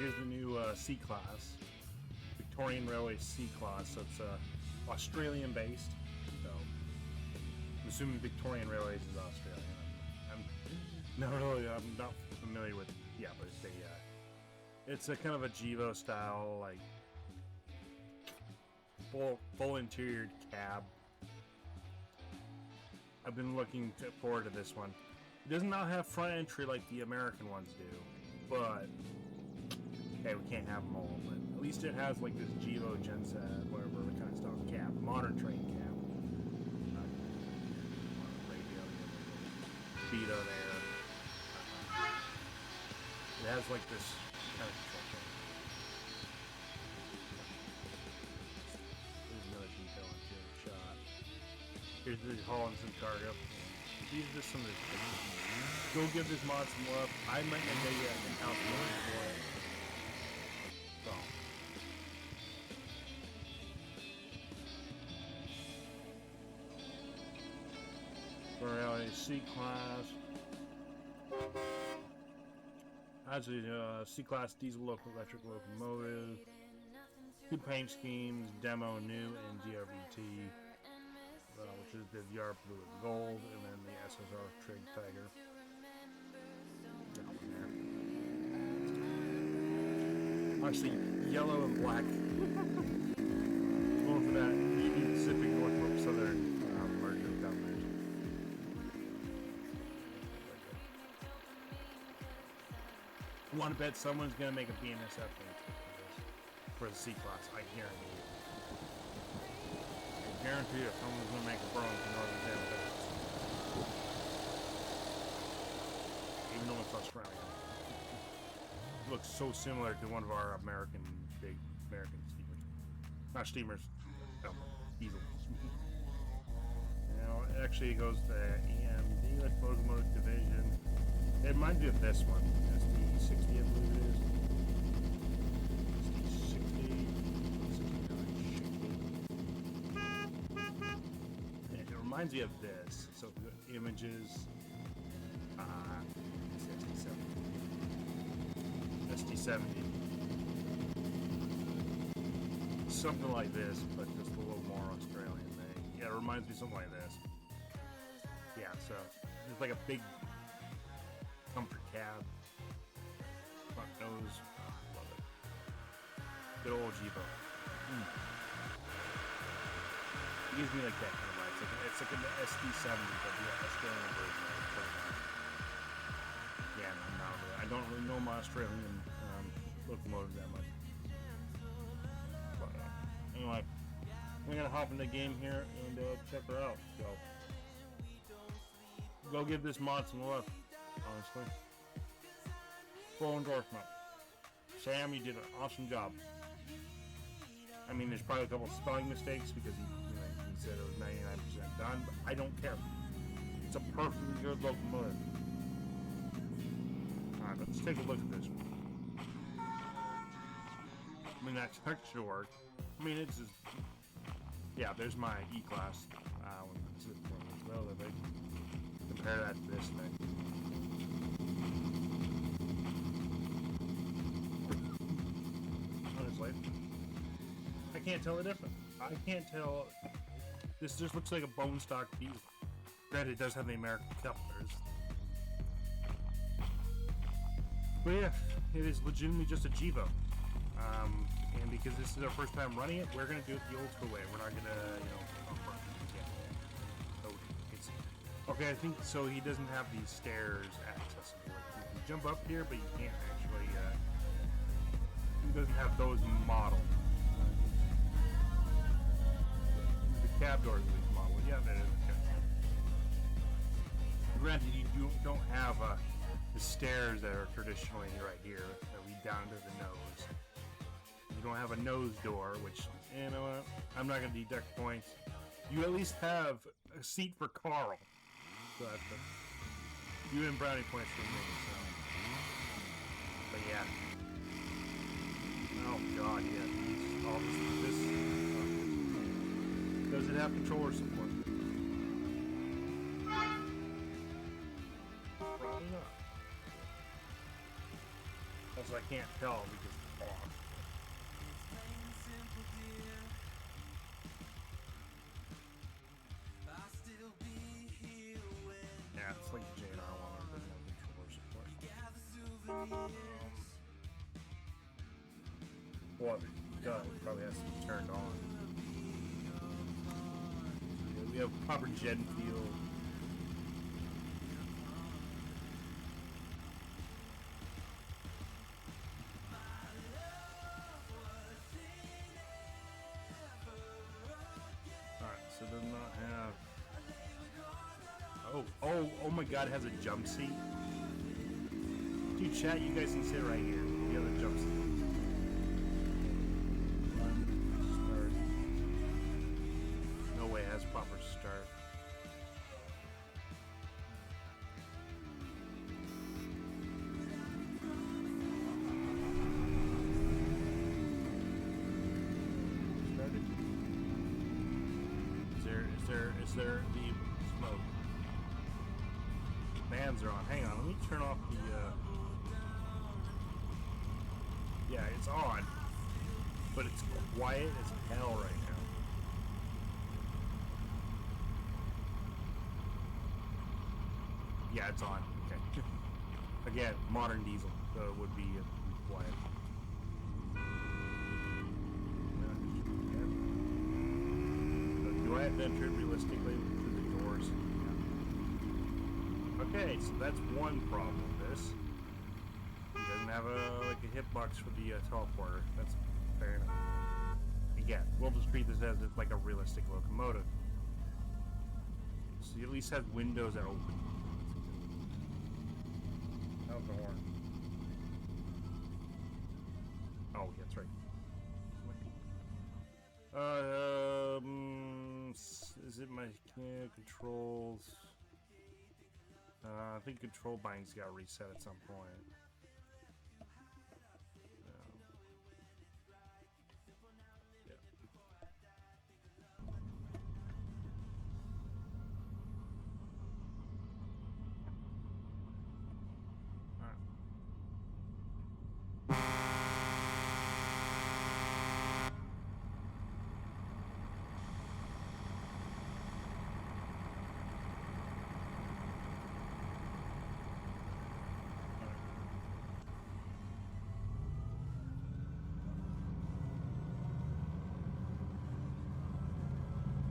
here's the new C-Class. Victorian Railway C-Class, so it's Australian based. So I'm assuming Victorian Railways is Australian. I'm not familiar with, yeah, but it's a kind of a Jevo style, like full interior cab. I've been looking forward to this one. It does not have front entry like the American ones do, but hey, we can't have them all. But at least it has like this Jevo genset, whatever kind of style cab, modern train cab. Radio, Vito there. It has like this kind of control thing. There's another detail on the shot. Here's the hauling some cargo. These are just some of the things. Go give this mod some love. I might not get yet an house for it. So. Reality C-Class. Has a C-Class diesel local electric locomotive. Two paint schemes, demo, new, and DRVT. Which is the VR blue and gold, and then the SSR Trig Tiger. Actually, yellow and black. Going for that Union Pacific Norfolk Southern merger down there. I want to bet someone's going to make a BNSF for the C-Class. I guarantee it. I guarantee you someone's going to make a Burlington Northern Canada. Even though it's Australia. It looks so similar to one of our big American steamers. Not steamers, diesel. Actually it goes to EMD, like Locomotive Division. It reminds me of this one. SD60, I believe it is. It reminds me of this. So the images, SD70. Something like this, but just a little more Australian thing. Yeah, it reminds me of something like this. Yeah, so it's like a big comfort cab. Front nose. Love it. Good old Jevo. It gives me like that kind of vibe. It's like an SD70, but the Australian version of it. Yeah, no, I don't really know my Australian locomotive that much. But anyway, we're gonna hop in the game here and check her out. So go give this mod some love, honestly. Full endorsement. Sam, you did an awesome job. I mean, there's probably a couple spelling mistakes because he said it was 99% done, but I don't care. It's a perfectly good locomotive. Alright, let's take a look at this one. I mean, that texture work. I mean, it's just... Yeah, there's my E-Class. As well, if I compare that to this thing. Honestly, I can't tell the difference. I can't tell. This just looks like a bone stock diesel. Granted, it does have the American couplers. But yeah, it is legitimately just a Jevo. And because this is our first time running it, we're gonna do it the old school way. We're not gonna, okay, I think so. He doesn't have these stairs accessible. You can jump up here, but you can't actually. He doesn't have those modeled. The cab doors are these modeled. Yeah, that is okay. Granted, you don't have the stairs that are traditionally right here that lead down to the nose. You don't have a nose door, which, you know what, I'm not going to deduct points. You at least have a seat for Carl. So that's you and brownie points for me. So. But yeah. Oh god, yeah. All this. Does it have controller support? Probably not. Also, I can't tell because Well, it does. It probably has to be turned on. Yeah, we have proper gen fuel. So does not have. Oh my God! It has a jump seat. Dude, chat. You guys can sit right here. You have a jump seat. Start. No way it has proper start. Is there the smoke? Fans are on. Hang on, let me turn off the, yeah, it's on. But it's quiet as hell right now. Yeah, it's on. Okay. Again, modern diesel, so it would be quiet. Do I have to enter realistically through the doors? Yeah. Okay, so that's one problem with this. It doesn't have like a hitbox for the teleporter. That's fair enough. Again, we'll just treat this as like a realistic locomotive. So you at least have windows that open. How's the horn? Oh, yeah, that's right. Is it my controls? I think control bindings got reset at some point. Yeah.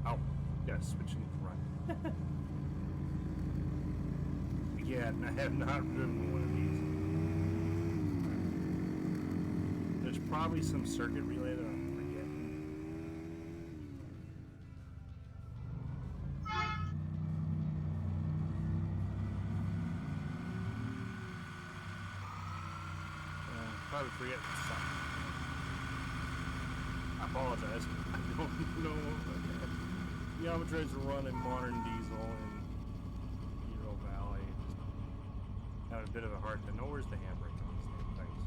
Oh, yeah, switching front. Yeah, I have not driven one of these. There's probably some circuit relay that I'm forgetting. Probably forgetting something. I apologize. I don't know. The Omnitrains run a modern diesel in Hero Valley. Just had a bit of a hard time. Where's the handbrake on these things?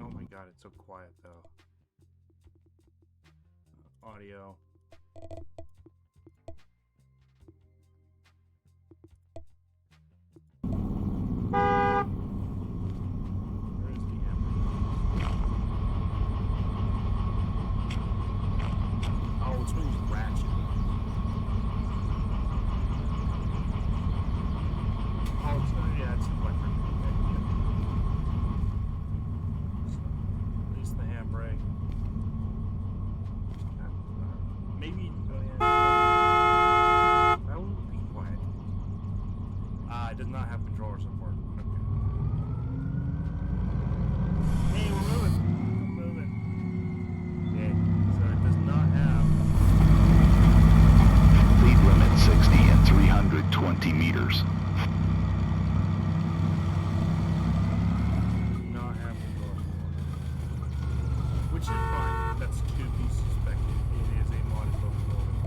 Oh my God, it's so quiet though. Audio. It does not have controller support. Okay. Hey, we're moving. We're moving. Okay, so it does not have. Speed limit 60 and 320 meters. Does not have controller support. Which is fine. That's to be suspected. It is a modded locomotive.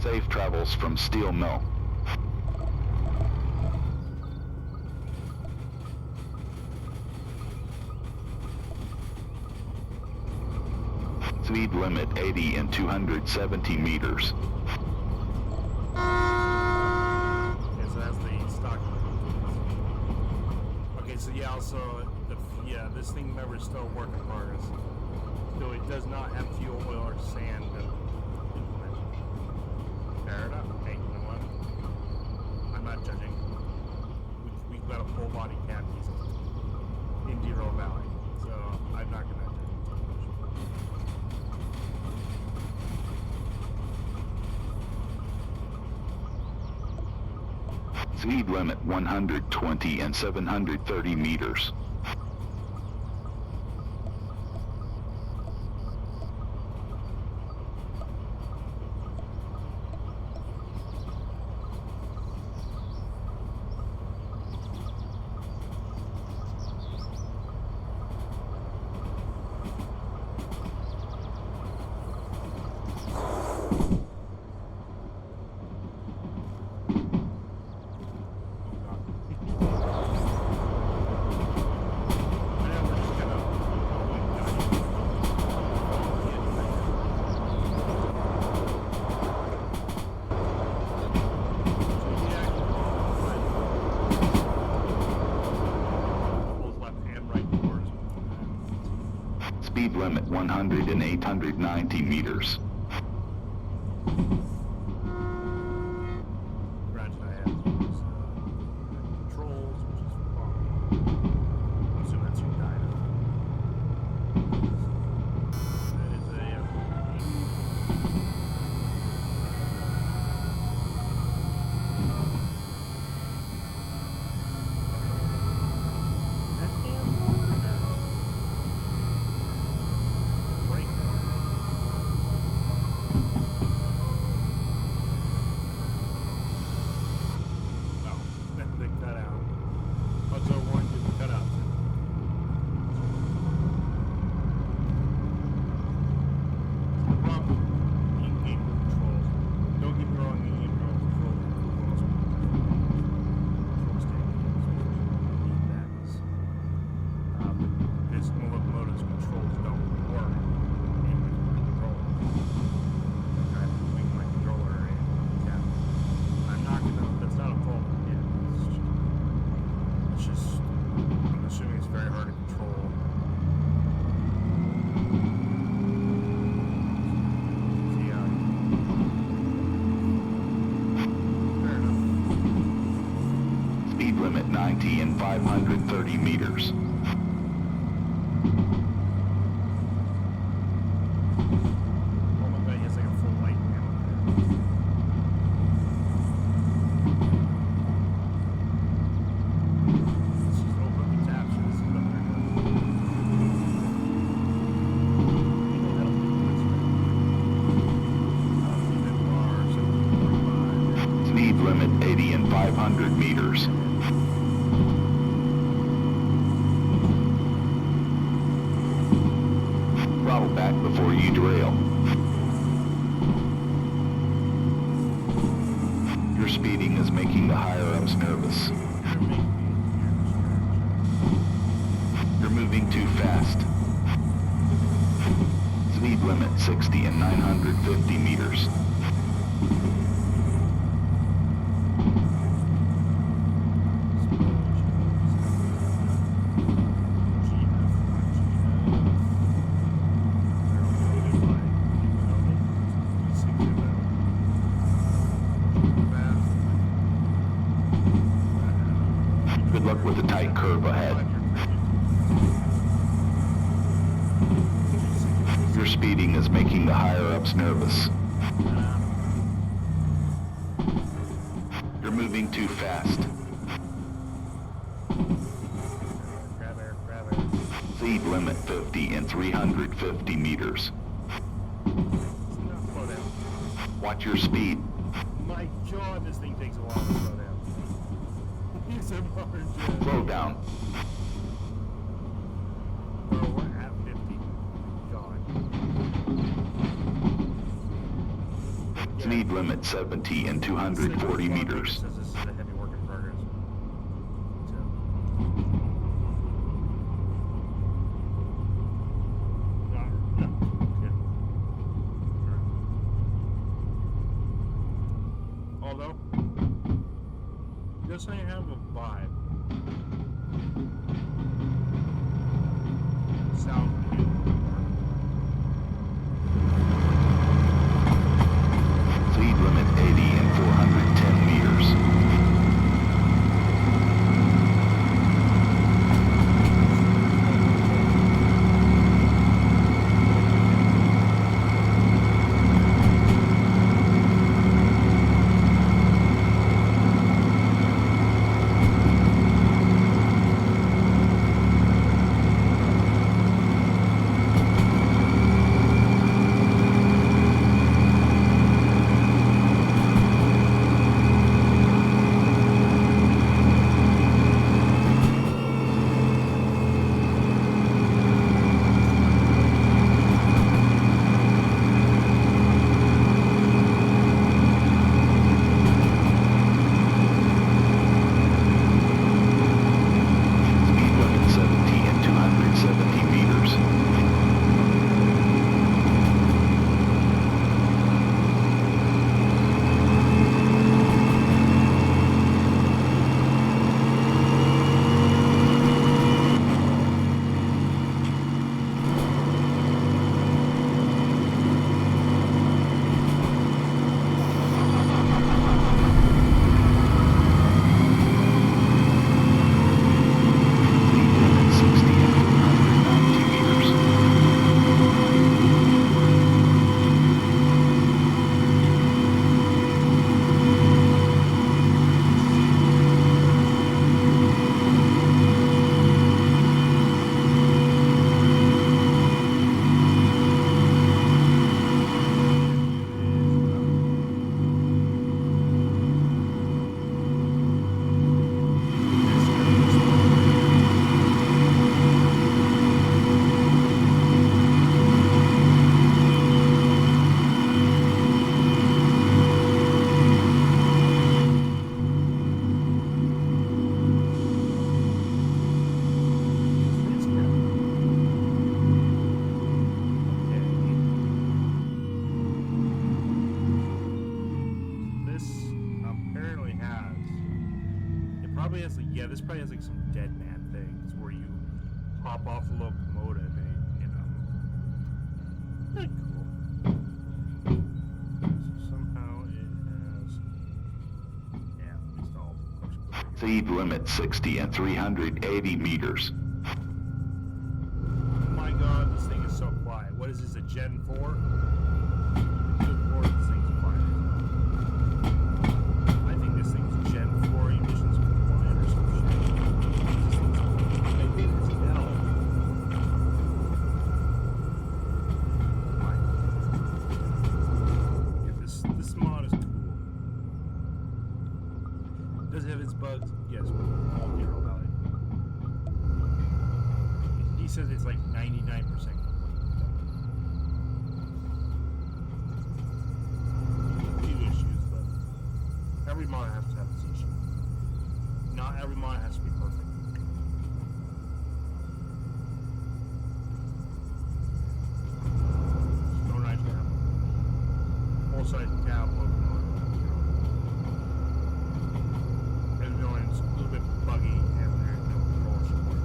Safe travels from Steel Mill. Speed limit 80 and 270 meters. Yeah, also, this thing never still a work in progress. So it does not have fuel, oil, or sand implemented. Fair enough. Hey, you know what? I'm not judging. We've got a full body cab piece in Derail Valley, so I'm not gonna judge too much. Speed limit 120 and 730 meters. Speed limit 100 and 890 meters. Granted, I have to use controls, which is fun. So that's your dyno. That is a that damn water. Break. Oh, that they cut out. What's our one did cut out? The problem in-game controls. Don't get me wrong, in-game controls are control stick. Need that. But this locomotive's controls don't work in the controller. I have to tweak my controller and I'm not gonna. That's not a fault. It's just. I'm assuming it's very hard to control. See, fair enough. Speed limit 90 and 530 meters. Oh my god, he has like a full light panel there. Let's just open the tabs and see what they're doing. Maybe that'll be good. Even bar, 745. Speed limit 80 and 500 meters. Throttle back before you derail. Your speeding is making the higher-ups nervous. You're moving too fast. Speed limit 60 and 950 meters. Good luck with the tight curve ahead. Your speeding is making the higher-ups nervous. You're moving too fast. Grab air. Speed limit 50 and 350 meters. Slow down. Watch your speed. My god, this thing takes a while to slow down. He's a hard jet. Slow down. Bro, we're at 50. God. Speed limit 70 and 240 meters. Says this is a heavy work in progress. Although, just so you have a vibe, sound pretty good. Speed limit 80 and 410 meters. Speed limit 70 and 270 meters. Speed limit 60 and 490 meters. Yeah, this probably has like some dead man things where you hop off the locomotive and cool. So somehow it has, yeah, installed. Of course, go figure. Speed limit 60 and 380 meters. Oh my god, this thing is so quiet. What is this, a Gen 4? Good lord, this thing's quiet as hell. I think this thing's Gen 4 emissions compliant or some shit. This thing's, I think it's hell. My god. Yeah, this mod is cool. Does it have its bugs? Yes, but all zero value. He says it's like 99% complete. Few issues, but every mod has to have its issue. Not every mod has to be perfect. So nice to have a full-size cab locomotive. And knowing it's a little bit buggy and there's no control support.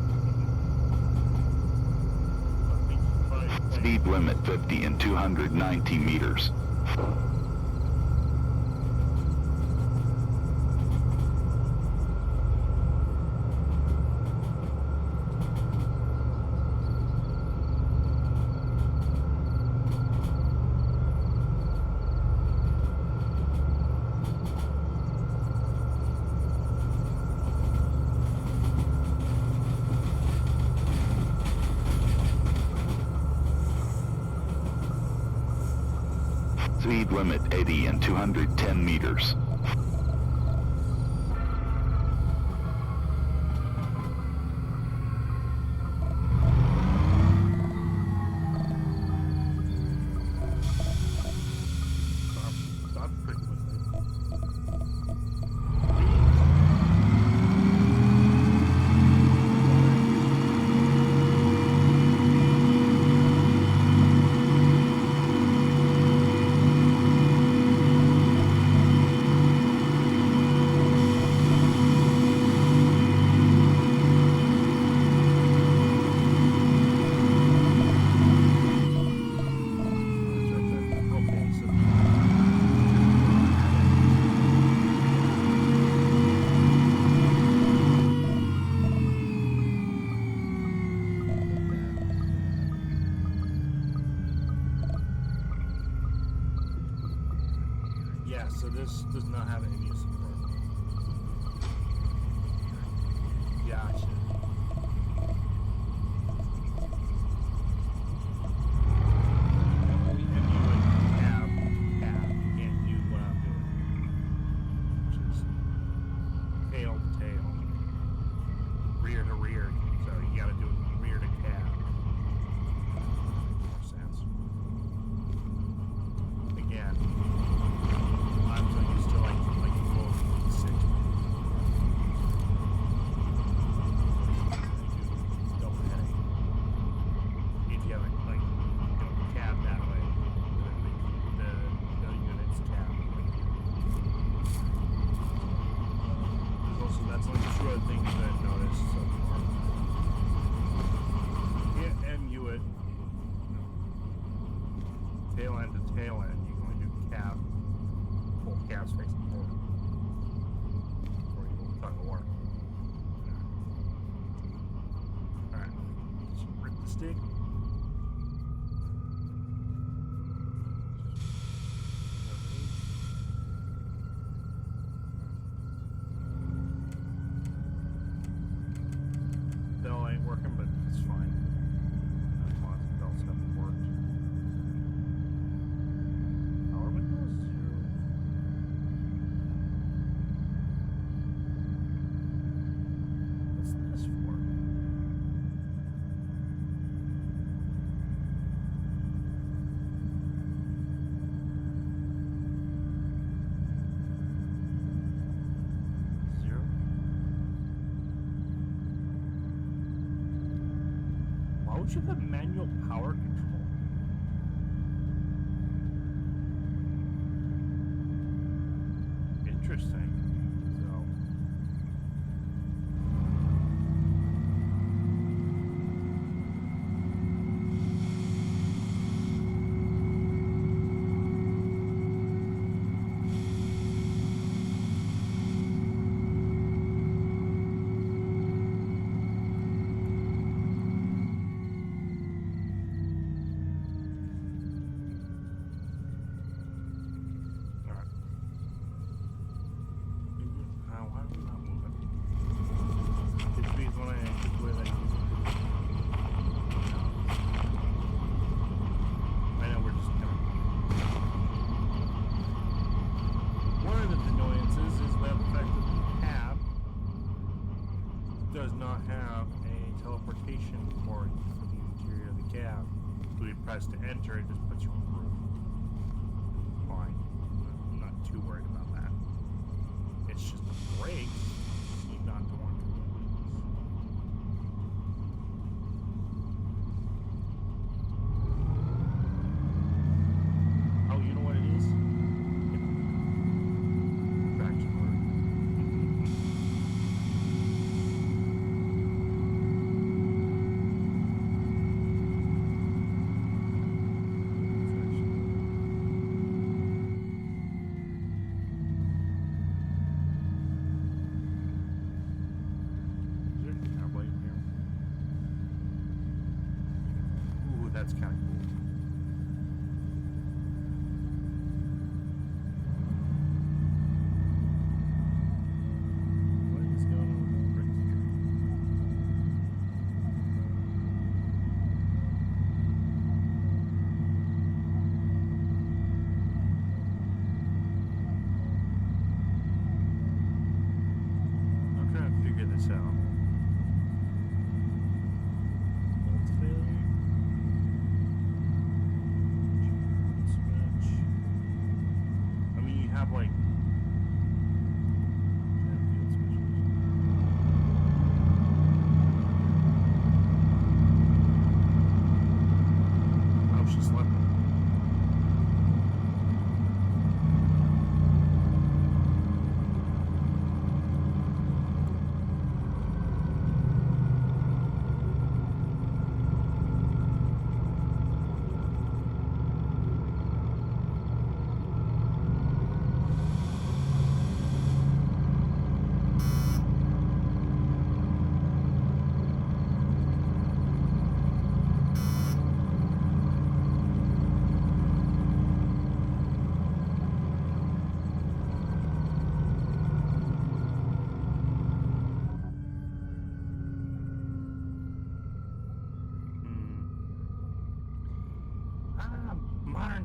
Speed limit 50 and 290 meters. Speed limit 80 and 210 meters. Stop pretty quickly. Yeah, so this does not have any support. Gotcha. And you would have, you can't do what I'm doing, which is tail to tail, rear to rear. So you gotta do it rear to cab. More sense. Again, I'm so used to like full 6. Double heading. If you have it like cab that way, then the units cab. There's also that's like 2 other things that I've noticed so far. Yeah, and you would tail end to tail end, you can only do cab, full cabs facing forward. Or you will tug of war. Alright. Just rip the stick. Bell ain't working, but it's fine. As long as the bells haven't worked. Power windows 0. What's this for? Zero. Why would you have manual power control? Interesting. So. Alright. Why are we not moving? This means when I exit where they use it. I know we're just kind of. One of the annoyances is that the fact that the cab does not have a teleportation port for the interior of the cab. So you press to enter, it just puts you in the room. Fine. I'm not too worried about that. It's just the brakes seem not to want to release. Oh, you know what it is? Traction motor. Is there a cowboy in here? Ooh, that's kind of cool. What is going on with the brakes here? I'm trying to figure this out. Volt failure. Switch. I mean, you have like. Jam field switches. Oh, she slept.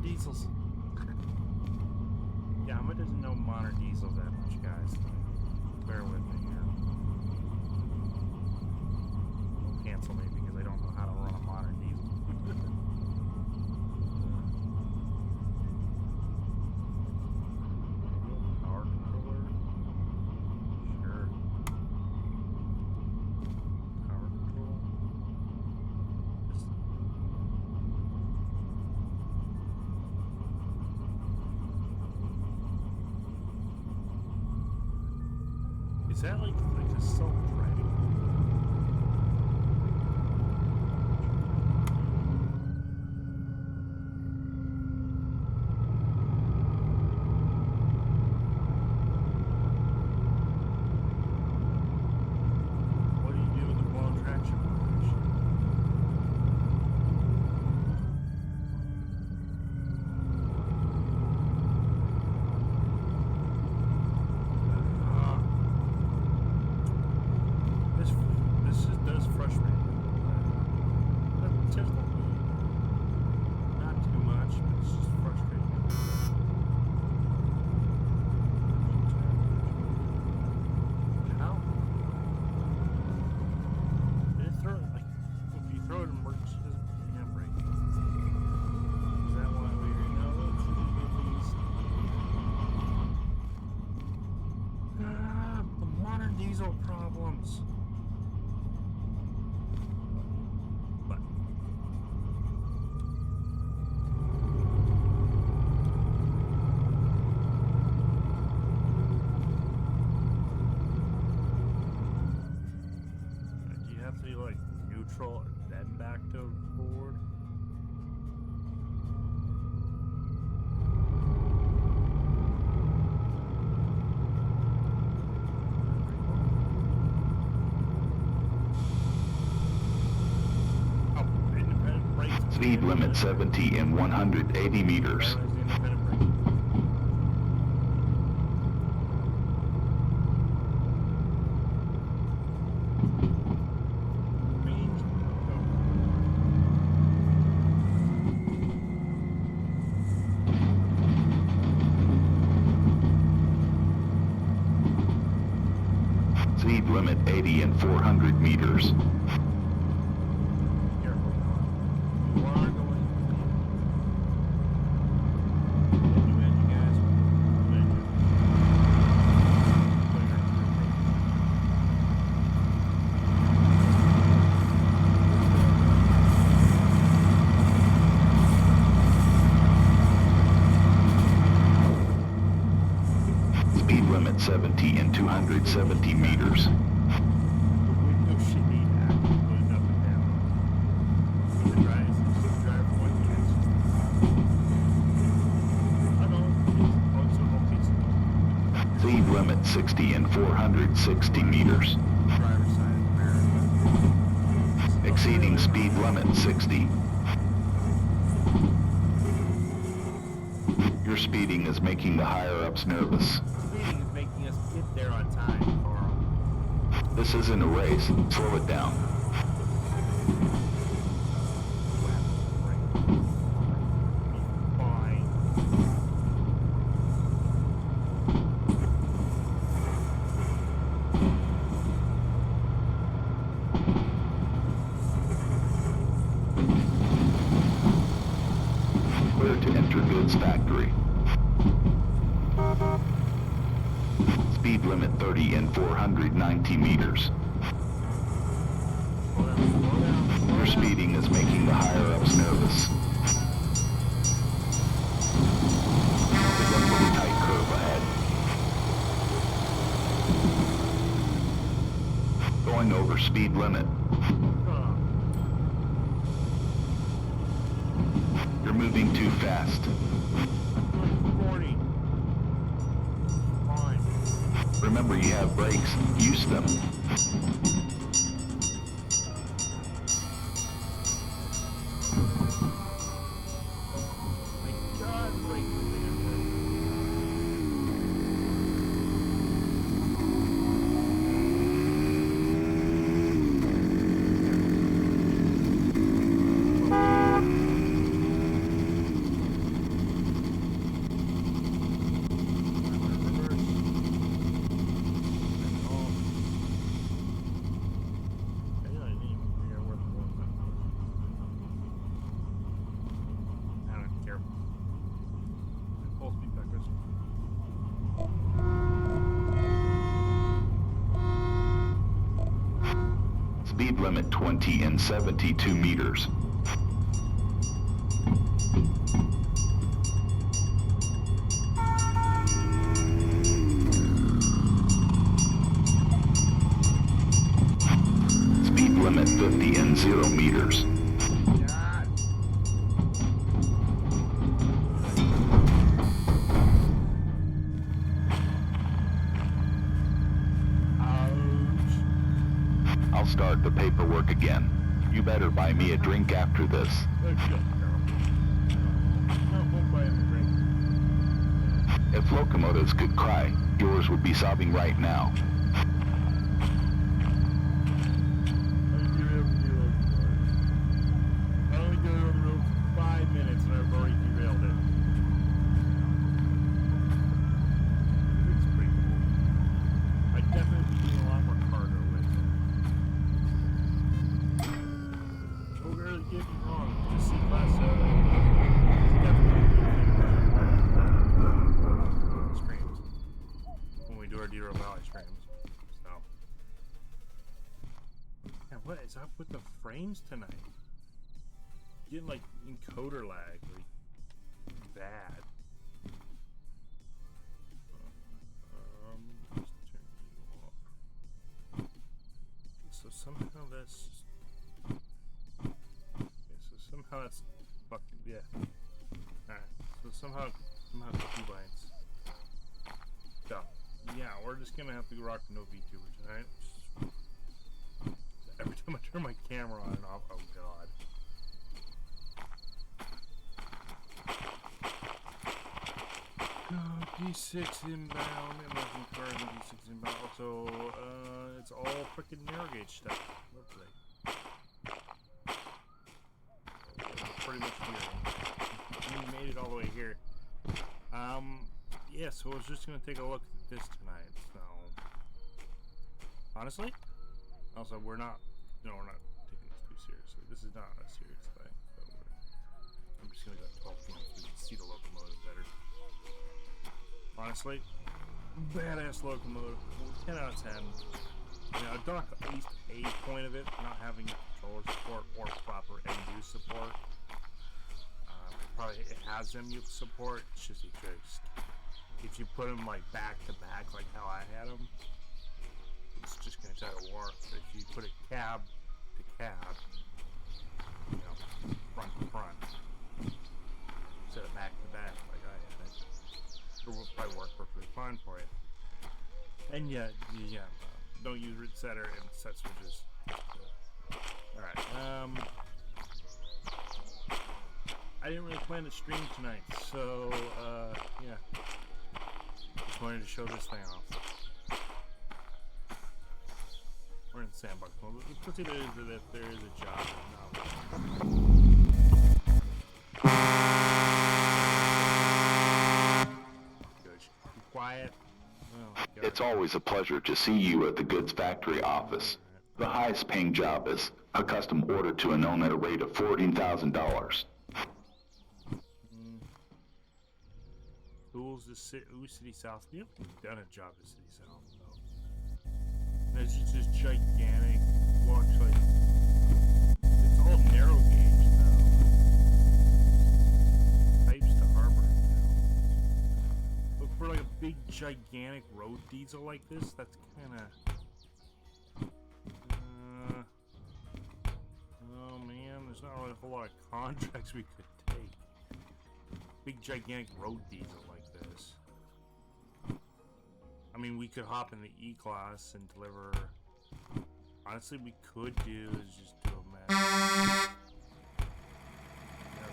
diesels. Yama doesn't know modern diesels that much, guys. Bear with me here. Don't cancel me because I don't know how to run a modern diesel. Power controller? Sure. Power control? Just... Is that like just self-driving? What do you do with the blown traction operation? This does frustrate me. Just not too much, but it's just frustrating. How? Did it throw it like if you throw it in emergency, it doesn't put the handbrake? Is that why we know it should be at least? The modern diesel problems. Like neutral and then back to forward. Oh, independent brake. Speed limit 70 in 180 meters. Speed limit 80 in 400 meters. Careful. You are going. New engine, guys. New engine. Speed limit 70 in 270 meters. The window should be active, going up and down. When the drive one catches. I know, it's also okay. Speed limit 60 in 460 meters. Driver's side of the mirror. Exceeding speed limit 60. Your speeding is making the higher-ups nervous. Speeding is making us get there on time, Carl. This isn't a race. Slow it down. Fine. Clear to enter goods factory. Speed limit 30 in 490 meters. Your speeding is making the higher-ups nervous. There's a pretty tight curve ahead. Going over speed limit. You're moving too fast. 40. Fine. Remember, you have brakes. Use them. My God, brake cleaner. Speed limit 20 and 72 meters. Speed limit 50 and 0 meters. God. Ouch. I'll start the paperwork again. You better buy me a drink after this. Oh, shit, Carl. No, won't buy him a drink. If locomotives could cry, yours would be sobbing right now. I only got it on the road for 5 minutes and I've already derailed it. It's pretty cool. I definitely be doing a lot more cargo with it. Don't really get me wrong. The C-Class is definitely streams when we do our Derail Valley streams. So, yeah, what is up with the frames tonight? Getting like encoder lag, like bad. Just turn you off. So somehow that's. Okay, so somehow that's fucking yeah. Alright, so somehow Cubines. So yeah, we're just gonna have to rock no VTuber tonight. Every time I turn my camera on and off, oh god. D6 inbound, emerging cars and D6 inbound. Also, it's all freaking narrow gauge stuff. Lovely. Pretty much here. We made it all the way here. Yeah, so I was just gonna take a look at this tonight. So, honestly, also we're not taking this too seriously. This is not a serious thing. So I'm just gonna go 12 games so we can see the locomotive better. Honestly, badass locomotive. 10 out of 10. You know, don't have at least a point of it not having controller support or proper end use support. Probably it has MU support. It's just if you put them like back to back, like how I had them, it's just gonna try to work. But if you put it cab to cab, you know, front to front, instead of back to back like I had it, it will probably work perfectly fine for you. And yeah, don't use root setter and set switches. Alright, I didn't really plan to stream tonight, so yeah. Just wanted to show this thing off. We're in sandbox mode. Let's see if there is a job. Good. Be quiet. Oh, It's always a pleasure to see you at the goods factory office. The highest paying job is a custom order to an own at a rate of $14,000. Tools to City South. We haven't done a job at City South though. It's just this gigantic. Well, actually, it's all narrow gauge though. Pipes to harbor now. Look for like a big gigantic road diesel like this. That's kind of. Oh man, there's not really a whole lot of contracts we could take. Big gigantic road diesel like this. I mean, we could hop in the E-Class and deliver. Honestly, we could do is just do a mass.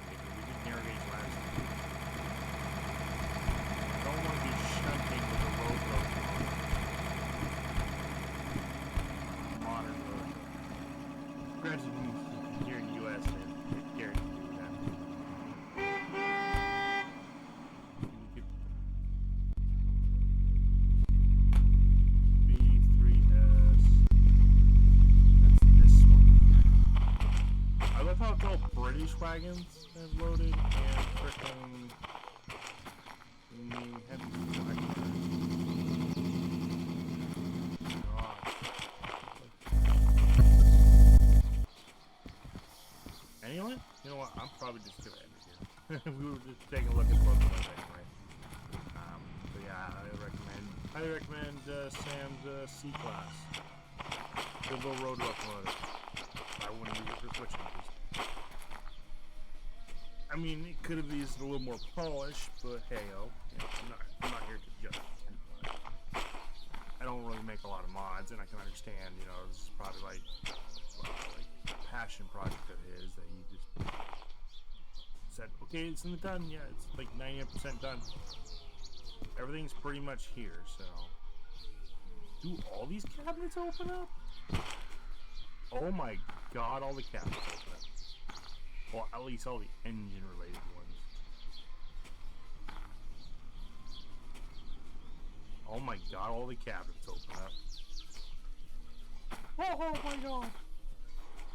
We did narrow gauge last time. I don't want to be shunting with a road modern road. Granted, here in the U.S., it's guaranteed to do that. B3S. That's this one. I love how it's all British wagons have loaded and frickin' New we were just taking a look at locomotives anyway. But yeah, I recommend Sam's C-Class. Good little road locomotive. I wouldn't use it for switching. I mean, it could have used a little more polish, but hey-oh. Yeah, I'm not here to judge. I don't really make a lot of mods, and I can understand, you know, this is probably like a passion project of his that he just said, okay, it's in the done. Yeah, it's like 90% done. Everything's pretty much here, so. Do all these cabinets open up? Oh my god, all the cabinets open up. Well, at least all the engine-related ones. Oh my god, all the cabinets open up. Oh my god!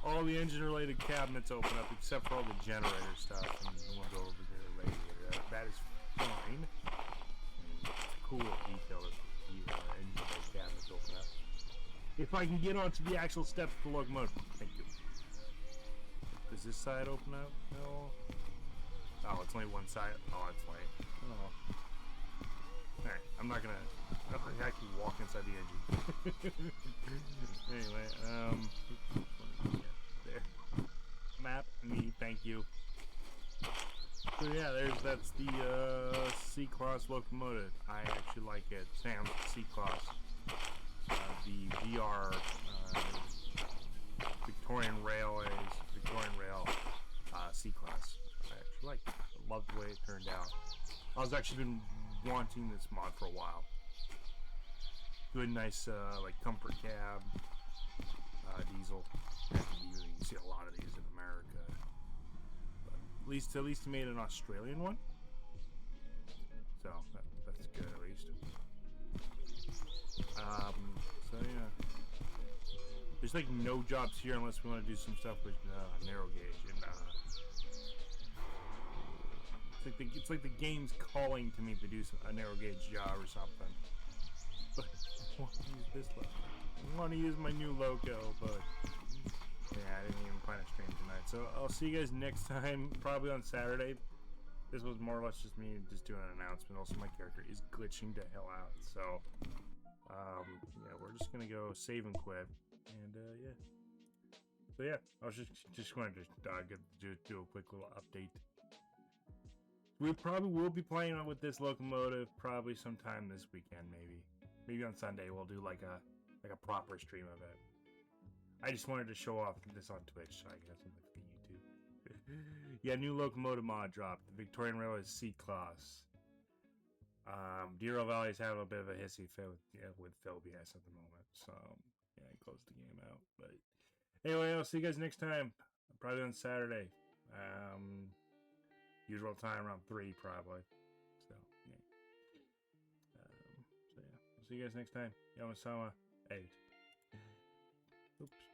All the engine-related cabinets open up, except for all the generator stuff and the ones over there, the radiator. That is fine. It's a cool detail that the engine-related cabinets open up. If I can get onto the actual steps of the locomotive. Thank you. Does this side open up? No. Oh, it's only one side. Oh, it's lame. Oh. Alright, I'm not gonna actually walk inside the engine. Anyway, there. Map me, thank you. So yeah, that's the C-Class locomotive. I actually like it. Sam's C-Class. The VR Victorian Rail C-Class. I actually like it. I love the way it turned out. I was actually been wanting this mod for a while. Good, nice, like comfort cab, diesel. You can see a lot of these in America. But at least he made an Australian one. So that's good at least. So yeah. There's like no jobs here unless we want to do some stuff with narrow gauge and it's like the game's calling to me to do a narrow gauge job or something. But I want to use this loco. I want to use my new loco, but yeah, I didn't even plan a stream tonight. So I'll see you guys next time, probably on Saturday. This was more or less just me just doing an announcement. Also, my character is glitching the hell out. So yeah, we're just gonna go save and quit, and yeah. So yeah, I was just going to do a quick little update. We probably will be playing with this locomotive probably sometime this weekend, maybe on Sunday. We'll do like a proper stream of it. I just wanted to show off this on Twitch, so I guess on YouTube. Yeah, new locomotive mod dropped. The Victorian Railway C-Class. Derail Valley is having a bit of a hissy fit with Phobias at the moment, so yeah, I closed the game out. But anyway, I'll see you guys next time, probably on Saturday. Usual time around 3 probably. So yeah. So yeah, I'll see you guys next time. Yamasama 8. Oops.